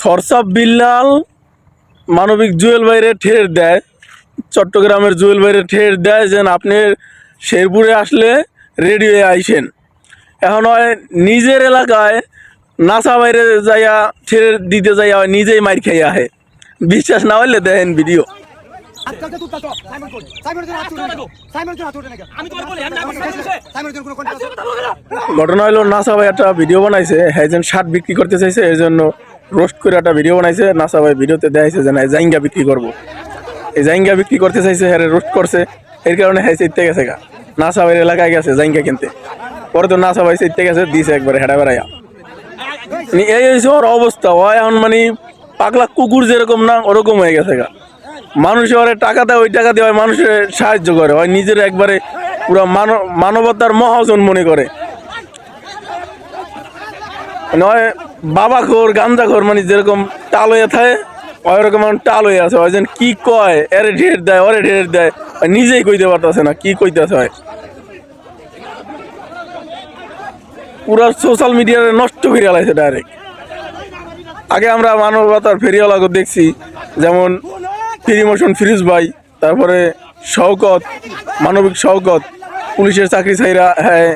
থরসাব বিল্লাল মানবিক জুয়েল বাইরে ঠের দেয়, চট্টগ্রামের জুয়েল বাইরে ঠের দেয় যে আপনি শেরপুরে আসলে রেডি হয়ে আইসেন। এখন হয় নিজের এলাকায় নাসা বাইরে যাইয়া ঠের দিতে যাইয়া হয় নিজেই মার খাইয়া আহে। বিশ্বাস না হইলে দেখেন ভিডিও। ঘটনা হলো নাসা ভাই একটা ভিডিও বানাইছে, হ্যাঁ যেন শার্ট বিক্রি করতে চাইছে, এর জন্য রোস্ট করে একটা ভিডিও বানাইছে। নাসা ভাই ভিডিওতে দেখাইছে যে না জাইঙ্গা বিক্রি করবো, এই জাইঙ্গা বিক্রি করতে চাইছে, হ্যাঁ রোস্ট করছে, এর কারণে হ্যাঁ চিনতে গেছে গা নাসা ভাইয়ের এলাকায় গেছে জাইঙ্গা কিনতে। পরে তো নাসা ভাই চিনতে গেছে, দিছে একবারে হেঁটা বেড়াইয়া। এই হয়েছে ওর অবস্থা, হয় এখন মানে পাগলা কুকুর যেরকম না ওরকম হয়ে গেছে গা। মানুষে ওরে টাকা দেয়, ওই টাকা দিয়ে হয় মানুষের সাহায্য করে, হয় নিজের একবারে পুরো মানবতার মহাজন মনে করে। নয় বাবা খোর গাঞ্জা খোর, মানে যেরকম টাল হয়ে থাকে ওইরকম টাল হয়ে আছে। ওই যেন কি কয় এরে ঢের দেয়, ওরে ঢের দেয়, নিজেই কইতে পারতেছে না কি কইতেছে। হয় পুরা সোশ্যাল মিডিয়ারে নষ্ট করে লাইছে ডাইরেক্ট। আগে আমরা মানবতার ফেরিওয়ালাকে দেখছি, যেমন ফ্রিমোশন ফিরোজ ভাই, তারপরে শওকত, মানবিক শওকত পুলিশের চাকরি ছাইরা হ্যাঁ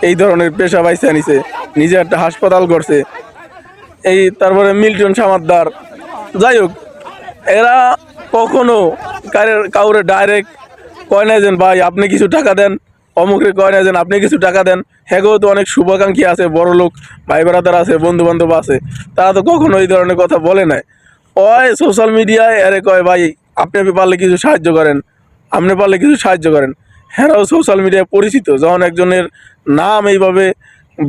এই ধরনের পেশা বাইছে নিছে, নিজে একটা হাসপাতাল করছে। এই তারপরে মিল্টন সামাদ্দার, যাই হোক এরা কখনো কাউরে ডাইরেক্ট কয় না যেন ভাই আপনি কিছু টাকা দেন, অমুকরে কয় না যেন আপনি কিছু টাকা দেন। হ্যাগেও তো অনেক শুভাকাঙ্ক্ষী আছে, বড় লোক ভাই বেড়াদার আছে, বন্ধু বান্ধব আছে, তারা তো কখনো এই ধরনের কথা বলে নাই। ওই সোশ্যাল মিডিয়ায় এরে কয় ভাই আপনি পারলে কিছু সাহায্য করেন, আপনি পারলে কিছু সাহায্য করেন। হ্যাঁরাও সোশ্যাল মিডিয়ায় পরিচিত, যখন একজনের নাম এইভাবে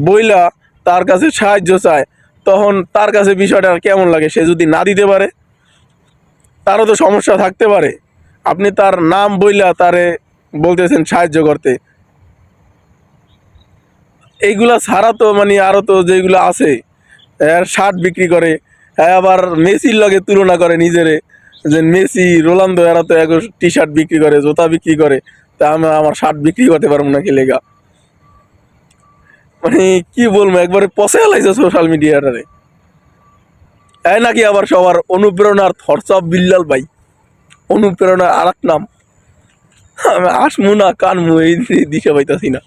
বইলা তার কাছে সাহায্য চায়, তখন তার কাছে বিষয়টা কেমন লাগে। সে যদি না দিতে পারে তারও তো সমস্যা থাকতে পারে। আপনি তার নাম বইলা তারে বলতেছেন সাহায্য করতে। এইগুলা ছাড়া তো মানে আরও তো যেগুলো আছে, শার্ট বিক্রি করে, হ্যাঁ আবার মেসির লগে তুলনা করে নিজেরে, যে মেসি রোনালদো এরা তো এখন টি শার্ট বিক্রি করে, জুতা বিক্রি করে, তা আমার শার্ট বিক্রি করতে পারবো না কি লেগা। মানে কি বলবো, একবারে পচে লাইছে সোশ্যাল মিডিয়াটারে। এই নাকি আবার সবার অনুপ্রেরণার থরসাব বিল্লাল ভাই, অনুপ্রেরণার আর এক নাম। আমি আসমু না কানমু এই দিশা পাইতাছি না।